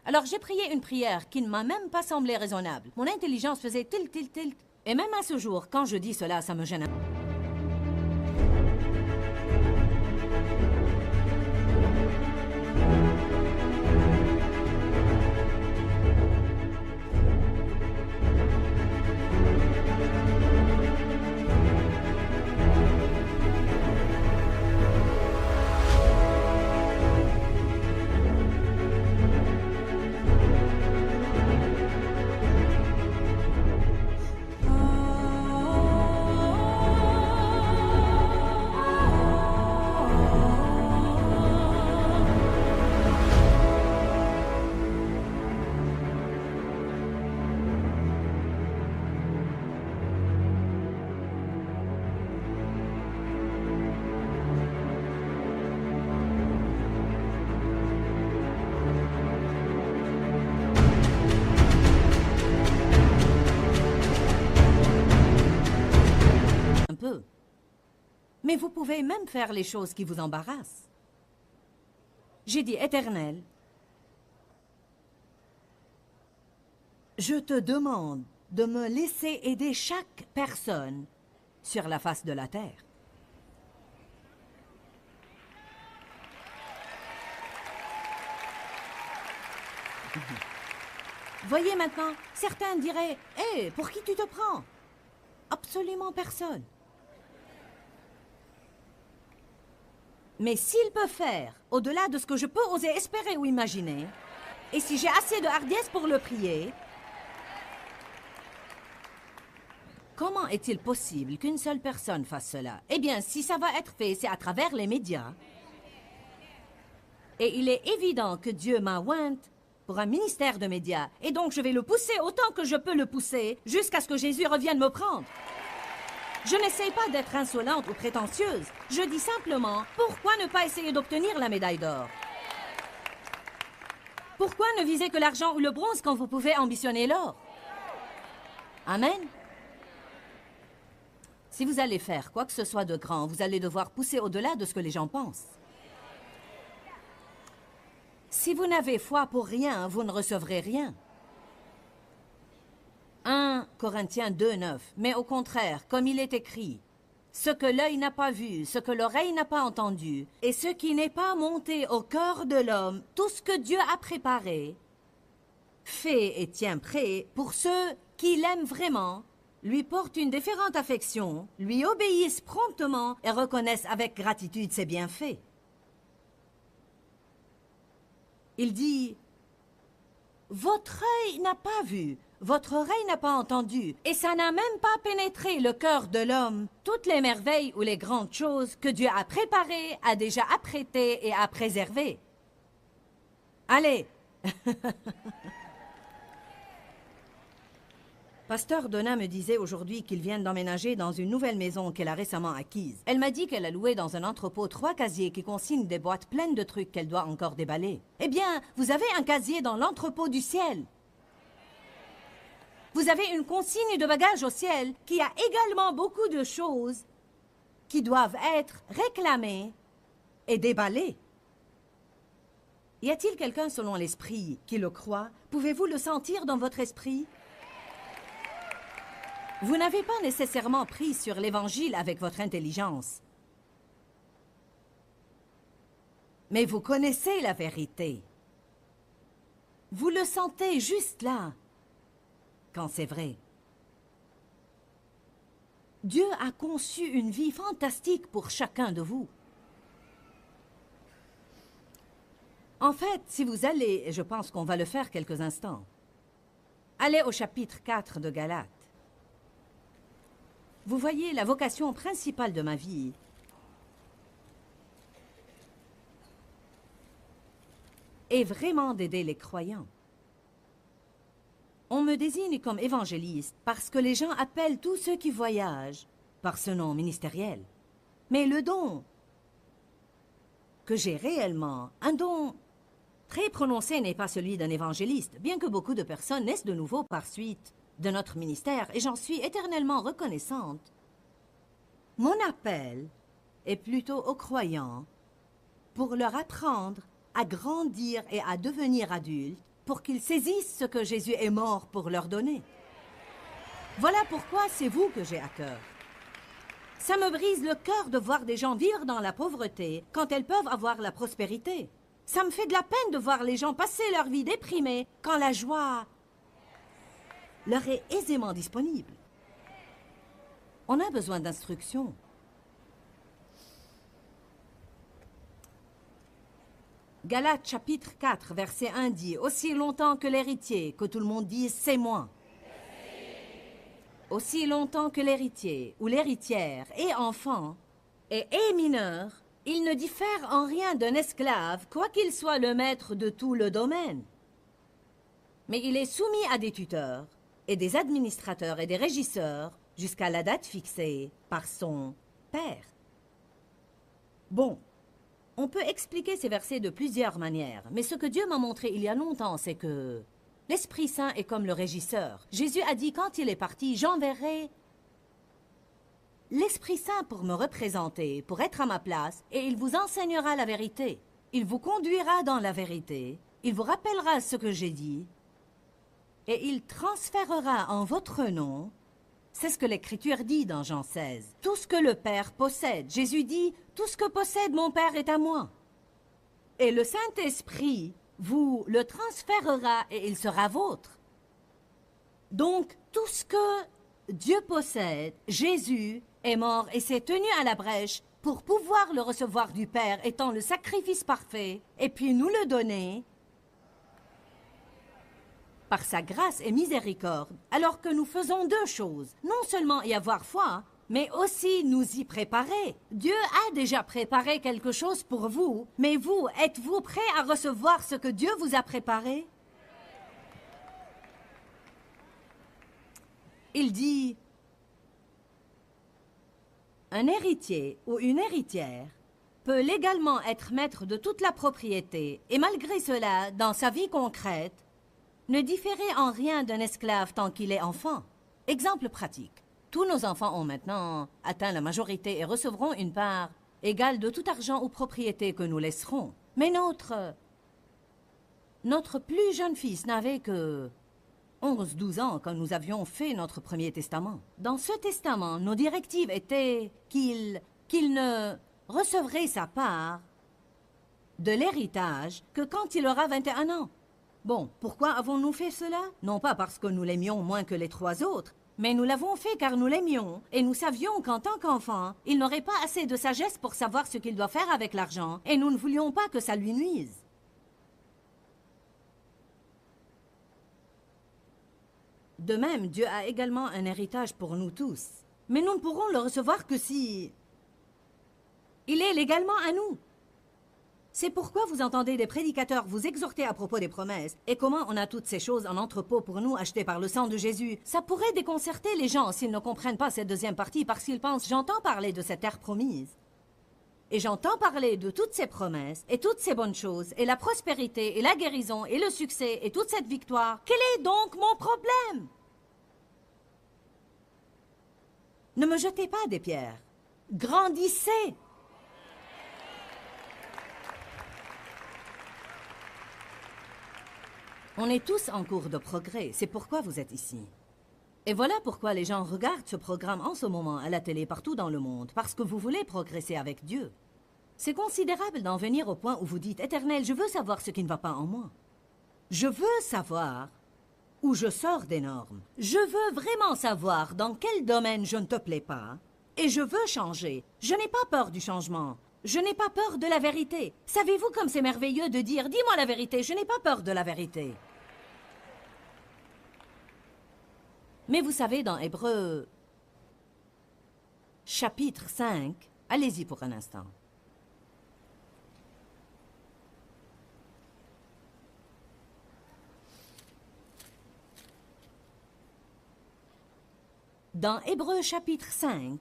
Alors j'ai prié une prière qui ne m'a même pas semblé raisonnable. Mon intelligence faisait tilt, tilt, tilt. Et même à ce jour, quand je dis cela, ça me gêne. Mais vous pouvez même faire les choses qui vous embarrassent. J'ai dit, Éternel, je te demande de me laisser aider chaque personne sur la face de la terre. Voyez maintenant, certains diraient, « Hé, pour qui tu te prends? » Absolument personne. Mais s'il peut faire au-delà de ce que je peux oser espérer ou imaginer, et si j'ai assez de hardiesse pour le prier, comment est-il possible qu'une seule personne fasse cela? Eh bien, si ça va être fait, c'est à travers les médias. Et il est évident que Dieu m'a ointe pour un ministère de médias. Et donc, je vais le pousser autant que je peux le pousser jusqu'à ce que Jésus revienne me prendre. Je n'essaye pas d'être insolente ou prétentieuse. Je dis simplement, pourquoi ne pas essayer d'obtenir la médaille d'or? Pourquoi ne viser que l'argent ou le bronze quand vous pouvez ambitionner l'or? Amen. Si vous allez faire quoi que ce soit de grand, vous allez devoir pousser au-delà de ce que les gens pensent. Si vous n'avez foi pour rien, vous ne recevrez rien. 1 Corinthiens 2, 9. Mais au contraire, comme il est écrit, ce que l'œil n'a pas vu, ce que l'oreille n'a pas entendu, et ce qui n'est pas monté au cœur de l'homme, tout ce que Dieu a préparé, fait et tient prêt pour ceux qui l'aiment vraiment, lui portent une déférente affection, lui obéissent promptement et reconnaissent avec gratitude ses bienfaits. Il dit, votre œil n'a pas vu, votre oreille n'a pas entendu, et ça n'a même pas pénétré le cœur de l'homme, toutes les merveilles ou les grandes choses que Dieu a préparées, a déjà apprêtées et a préservées. Allez! Pasteur Donna me disait aujourd'hui qu'il vient d'emménager dans une nouvelle maison qu'elle a récemment acquise. Elle m'a dit qu'elle a loué dans un entrepôt 3 casiers qui consignent des boîtes pleines de trucs qu'elle doit encore déballer. Eh bien, vous avez un casier dans l'entrepôt du ciel. Vous avez une consigne de bagages au ciel qui a également beaucoup de choses qui doivent être réclamées et déballées. Y a-t-il quelqu'un selon l'esprit qui le croit? Pouvez-vous le sentir dans votre esprit? Vous n'avez pas nécessairement pris sur l'Évangile avec votre intelligence. Mais vous connaissez la vérité. Vous le sentez juste là, quand c'est vrai. Dieu a conçu une vie fantastique pour chacun de vous. En fait, si vous allez, et je pense qu'on va le faire quelques instants, allez au chapitre 4 de Galates. Vous voyez, la vocation principale de ma vie est vraiment d'aider les croyants. On me désigne comme évangéliste parce que les gens appellent tous ceux qui voyagent par ce nom ministériel. Mais le don que j'ai réellement, un don très prononcé n'est pas celui d'un évangéliste, bien que beaucoup de personnes naissent de nouveau par suite de notre ministère, et j'en suis éternellement reconnaissante. Mon appel est plutôt aux croyants pour leur apprendre à grandir et à devenir adultes, pour qu'ils saisissent ce que Jésus est mort pour leur donner. Voilà pourquoi c'est vous que j'ai à cœur. Ça me brise le cœur de voir des gens vivre dans la pauvreté quand elles peuvent avoir la prospérité. Ça me fait de la peine de voir les gens passer leur vie déprimés quand la joie leur est aisément disponible. On a besoin d'instruction. Galates chapitre 4, verset 1 dit « Aussi longtemps que l'héritier, que tout le monde dise « c'est moi ». Aussi longtemps que l'héritier ou l'héritière est enfant et est mineur, il ne diffère en rien d'un esclave, quoiqu'il soit le maître de tout le domaine. Mais il est soumis à des tuteurs et des administrateurs et des régisseurs jusqu'à la date fixée par son père. Bon, on peut expliquer ces versets de plusieurs manières, mais ce que Dieu m'a montré il y a longtemps, c'est que l'Esprit Saint est comme le régisseur. Jésus a dit quand il est parti, j'enverrai l'Esprit Saint pour me représenter, pour être à ma place, et il vous enseignera la vérité. Il vous conduira dans la vérité, il vous rappellera ce que j'ai dit, et il transférera en votre nom, c'est ce que l'Écriture dit dans Jean 16, tout ce que le Père possède. Jésus dit, tout ce que possède mon Père est à moi. Et le Saint-Esprit vous le transférera et il sera vôtre. Donc, tout ce que Dieu possède, Jésus est mort et s'est tenu à la brèche pour pouvoir le recevoir du Père étant le sacrifice parfait, et puis nous le donner par sa grâce et miséricorde, alors que nous faisons deux choses. Non seulement y avoir foi, mais aussi nous y préparer. Dieu a déjà préparé quelque chose pour vous, mais vous, êtes-vous prêt à recevoir ce que Dieu vous a préparé? Il dit, un héritier ou une héritière peut légalement être maître de toute la propriété et malgré cela, dans sa vie concrète, ne différer en rien d'un esclave tant qu'il est enfant. Exemple pratique. Tous nos enfants ont maintenant atteint la majorité et recevront une part égale de tout argent ou propriété que nous laisserons. Mais notre plus jeune fils n'avait que 11-12 ans quand nous avions fait notre premier testament. Dans ce testament, nos directives étaient qu'il ne recevrait sa part de l'héritage que quand il aura 21 ans. Bon, pourquoi avons-nous fait cela? Non pas parce que nous l'aimions moins que les trois autres, mais nous l'avons fait car nous l'aimions et nous savions qu'en tant qu'enfant, il n'aurait pas assez de sagesse pour savoir ce qu'il doit faire avec l'argent et nous ne voulions pas que ça lui nuise. De même, Dieu a également un héritage pour nous tous. Mais nous ne pourrons le recevoir que si il est légalement à nous. C'est pourquoi vous entendez des prédicateurs vous exhorter à propos des promesses et comment on a toutes ces choses en entrepôt pour nous achetées par le sang de Jésus. Ça pourrait déconcerter les gens s'ils ne comprennent pas cette deuxième partie parce qu'ils pensent « j'entends parler de cette terre promise ». Et j'entends parler de toutes ces promesses et toutes ces bonnes choses et la prospérité et la guérison et le succès et toute cette victoire. Quel est donc mon problème? Ne me jetez pas des pierres. Grandissez! On est tous en cours de progrès, c'est pourquoi vous êtes ici. Et voilà pourquoi les gens regardent ce programme en ce moment à la télé partout dans le monde, parce que vous voulez progresser avec Dieu. C'est considérable d'en venir au point où vous dites « Éternel, je veux savoir ce qui ne va pas en moi. Je veux savoir où je sors des normes. Je veux vraiment savoir dans quel domaine je ne te plais pas, et je veux changer. Je n'ai pas peur du changement. Je n'ai pas peur de la vérité. Savez-vous comme c'est merveilleux de dire « Dis-moi la vérité, je n'ai pas peur de la vérité. » Mais vous savez, dans Hébreux, chapitre 5, allez-y pour un instant. Dans Hébreux, chapitre 5,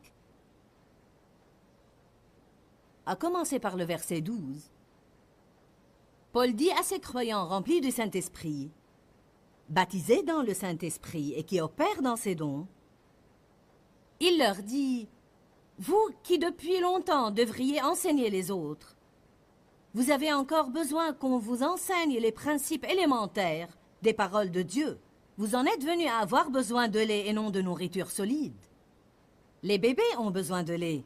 à commencer par le verset 12, Paul dit à ses croyants remplis du Saint-Esprit, baptisés dans le Saint-Esprit et qui opèrent dans ses dons, il leur dit, « Vous qui depuis longtemps devriez enseigner les autres, vous avez encore besoin qu'on vous enseigne les principes élémentaires des paroles de Dieu. Vous en êtes venus à avoir besoin de lait et non de nourriture solide. Les bébés ont besoin de lait.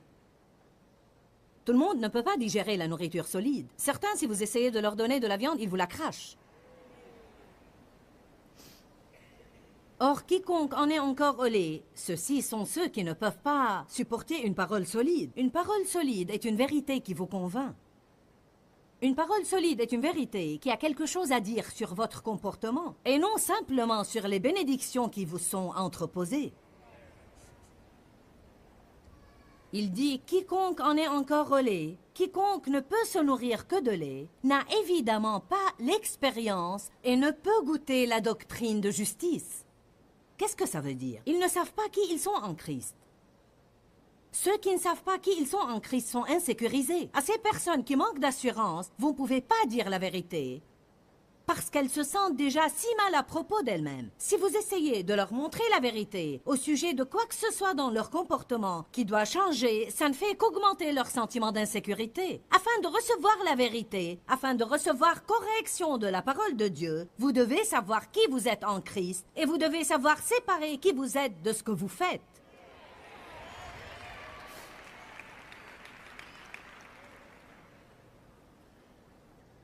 Tout le monde ne peut pas digérer la nourriture solide. Certains, si vous essayez de leur donner de la viande, ils vous la crachent. Or, quiconque en est encore au lait, ceux-ci sont ceux qui ne peuvent pas supporter une parole solide. Une parole solide est une vérité qui vous convainc. Une parole solide est une vérité qui a quelque chose à dire sur votre comportement, et non simplement sur les bénédictions qui vous sont entreposées. Il dit « Quiconque en est encore au lait, quiconque ne peut se nourrir que de lait, n'a évidemment pas l'expérience et ne peut goûter la doctrine de justice. » Qu'est-ce que ça veut dire? Ils ne savent pas qui ils sont en Christ. Ceux qui ne savent pas qui ils sont en Christ sont insécurisés. À ces personnes qui manquent d'assurance, vous ne pouvez pas dire la vérité parce qu'elles se sentent déjà si mal à propos d'elles-mêmes. Si vous essayez de leur montrer la vérité au sujet de quoi que ce soit dans leur comportement qui doit changer, ça ne fait qu'augmenter leur sentiment d'insécurité. Afin de recevoir la vérité, afin de recevoir correction de la parole de Dieu, vous devez savoir qui vous êtes en Christ et vous devez savoir séparer qui vous êtes de ce que vous faites.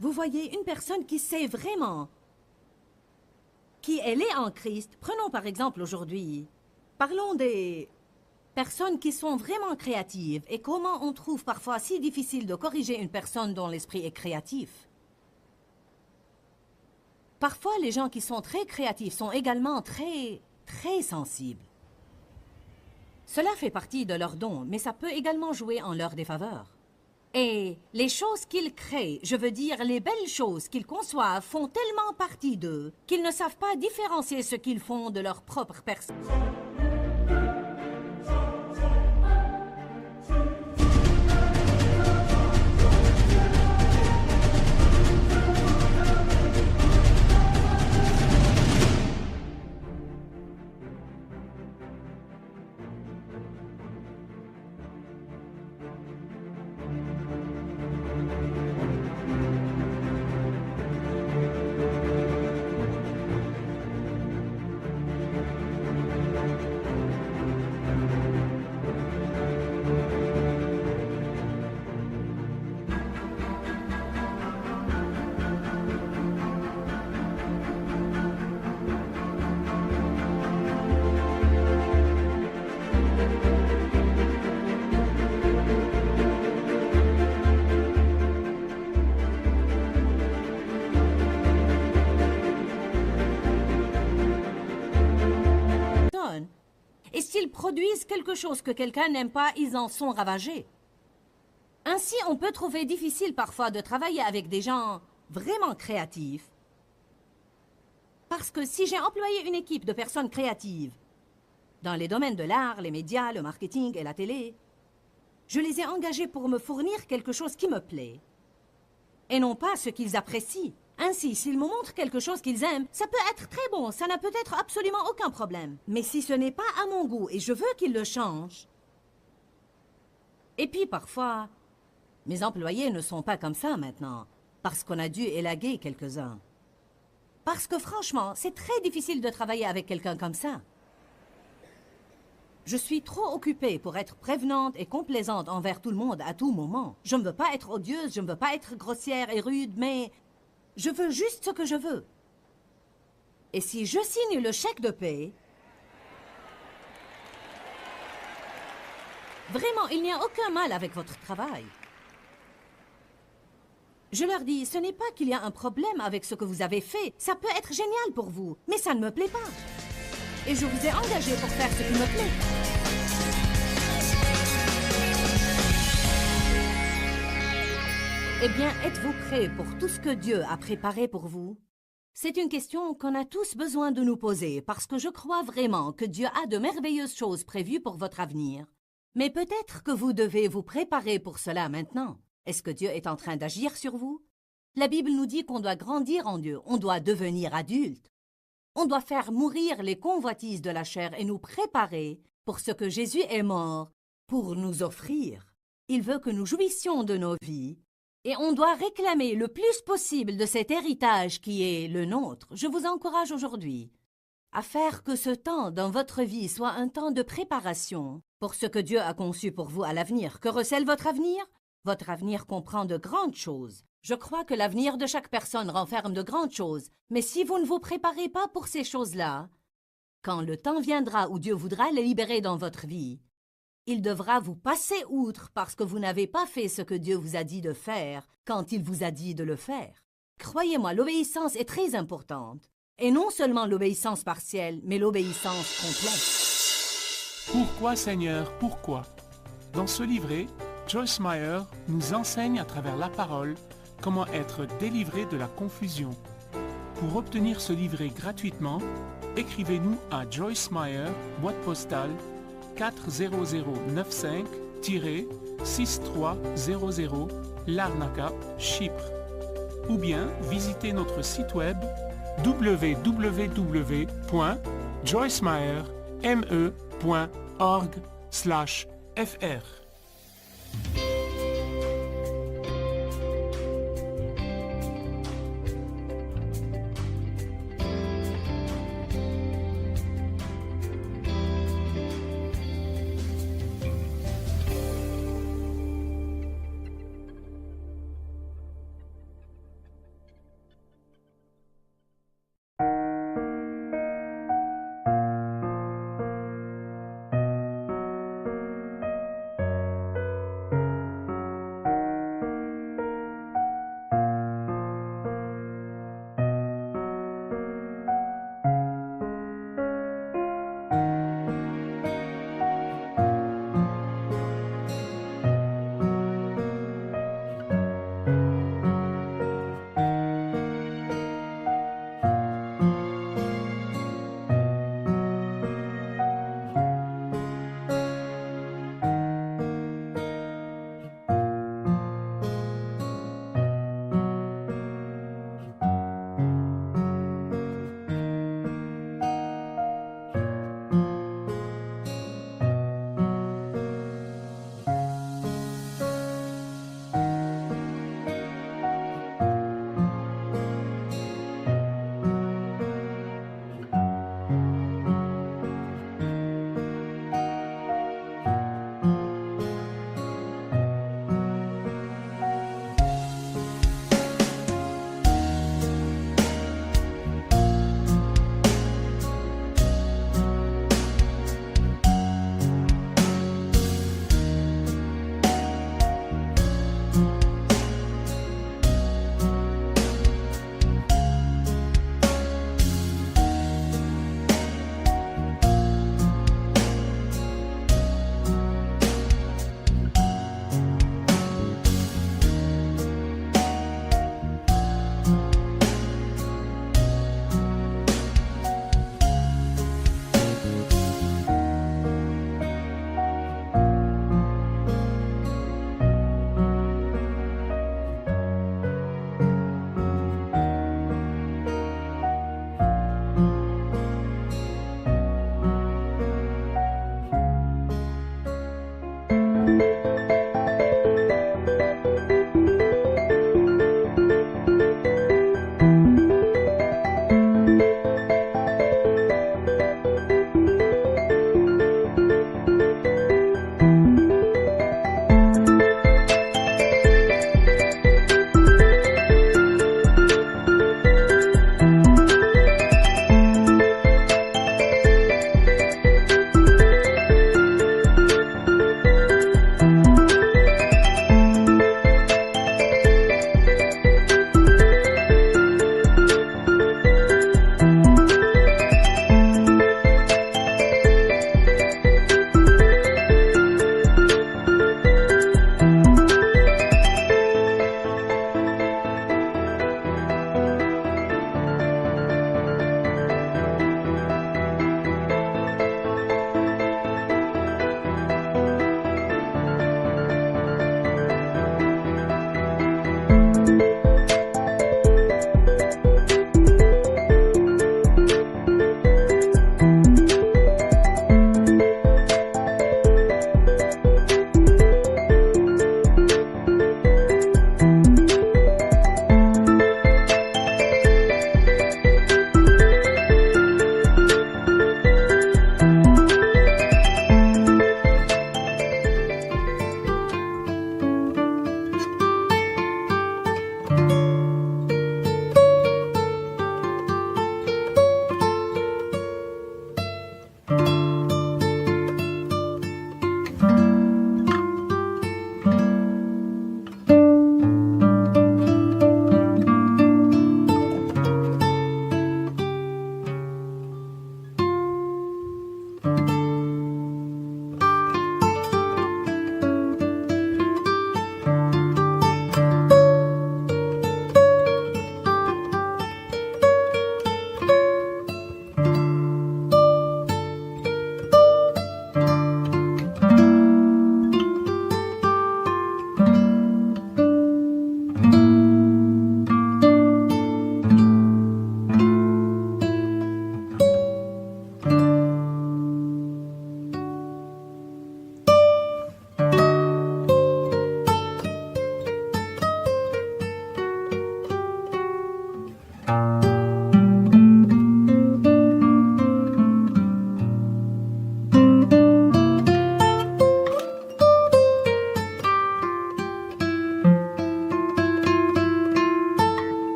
Vous voyez, une personne qui sait vraiment qui elle est en Christ. Prenons par exemple aujourd'hui, parlons des Personnes qui sont vraiment créatives et comment on trouve parfois si difficile de corriger une personne dont l'esprit est créatif. Parfois, les gens qui sont très créatifs sont également très sensibles. Cela fait partie de leur don, mais ça peut également jouer en leur défaveur. Et les choses qu'ils créent, je veux dire les belles choses qu'ils conçoivent, font tellement partie d'eux qu'ils ne savent pas différencier ce qu'ils font de leur propre personne. Et s'ils produisent quelque chose que quelqu'un n'aime pas, ils en sont ravagés. Ainsi, on peut trouver difficile parfois de travailler avec des gens vraiment créatifs. Parce que si j'ai employé une équipe de personnes créatives dans les domaines de l'art, les médias, le marketing et la télé, je les ai engagés pour me fournir quelque chose qui me plaît et non pas ce qu'ils apprécient. Ainsi, s'ils me montrent quelque chose qu'ils aiment, ça peut être très bon, ça n'a peut-être absolument aucun problème. Mais si ce n'est pas à mon goût et je veux qu'ils le changent... Et puis parfois, mes employés ne sont pas comme ça maintenant, parce qu'on a dû élaguer quelques-uns. Parce que franchement, c'est très difficile de travailler avec quelqu'un comme ça. Je suis trop occupée pour être prévenante et complaisante envers tout le monde à tout moment. Je ne veux pas être odieuse, je ne veux pas être grossière et rude, mais... je veux juste ce que je veux. Et si je signe le chèque de paie, vraiment, il n'y a aucun mal avec votre travail. Je leur dis, ce n'est pas qu'il y a un problème avec ce que vous avez fait. Ça peut être génial pour vous, mais ça ne me plaît pas. Et je vous ai engagé pour faire ce qui me plaît. Eh bien, êtes-vous prêts pour tout ce que Dieu a préparé pour vous? C'est une question qu'on a tous besoin de nous poser parce que je crois vraiment que Dieu a de merveilleuses choses prévues pour votre avenir. Mais peut-être que vous devez vous préparer pour cela maintenant. Est-ce que Dieu est en train d'agir sur vous? La Bible nous dit qu'on doit grandir en Dieu, on doit devenir adulte. On doit faire mourir les convoitises de la chair et nous préparer pour ce que Jésus est mort pour nous offrir. Il veut que nous jouissions de nos vies. Et on doit réclamer le plus possible de cet héritage qui est le nôtre. Je vous encourage aujourd'hui à faire que ce temps dans votre vie soit un temps de préparation pour ce que Dieu a conçu pour vous à l'avenir. Que recèle votre avenir? Votre avenir comprend de grandes choses. Je crois que l'avenir de chaque personne renferme de grandes choses. Mais si vous ne vous préparez pas pour ces choses-là, quand le temps viendra où Dieu voudra les libérer dans votre vie, il devra vous passer outre parce que vous n'avez pas fait ce que Dieu vous a dit de faire quand il vous a dit de le faire. Croyez-moi, l'obéissance est très importante. Et non seulement l'obéissance partielle, mais l'obéissance complète. Pourquoi, Seigneur, pourquoi? Dans ce livret, Joyce Meyer nous enseigne à travers la parole comment être délivré de la confusion. Pour obtenir ce livret gratuitement, écrivez-nous à Joyce Meyer, boîte postale 40095-6300 Larnaca, Chypre. Ou bien visitez notre site web www.joycemeyer.org/fr.